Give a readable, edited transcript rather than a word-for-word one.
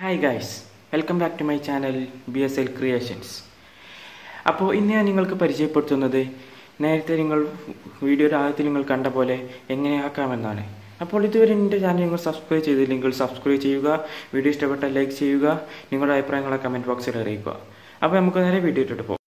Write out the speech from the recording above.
Hi guys, welcome back to my channel BSL Creations. അപ്പോൾ ഇന്ന് ഞാൻ നിങ്ങൾക്ക് പരിചയപ്പെടുത്തുന്നത് നേരത്തെ നിങ്ങൾ വീഡിയോയുടെ ആദ്യത്തിൽ നിങ്ങൾ കണ്ട പോലെ എങ്ങനെയാക്കാമെന്നാണ്. അപ്പോൾ ഇതുവരെ എൻ്റെ ചാനൽ നിങ്ങൾ സബ്സ്ക്രൈബ് ചെയ്തില്ലെങ്കിൽ സബ്സ്ക്രൈബ് ചെയ്യുക, വീഡിയോ ഇഷ്ടപ്പെട്ടാൽ ലൈക്ക് ചെയ്യുക, നിങ്ങളുടെ അഭിപ്രായങ്ങളെ കമൻറ്റ് ബോക്സിൽ അറിയിക്കുക. അപ്പോൾ നമുക്ക് നേരെ വീഡിയോ ഇട്ടിട്ട് പോകാം.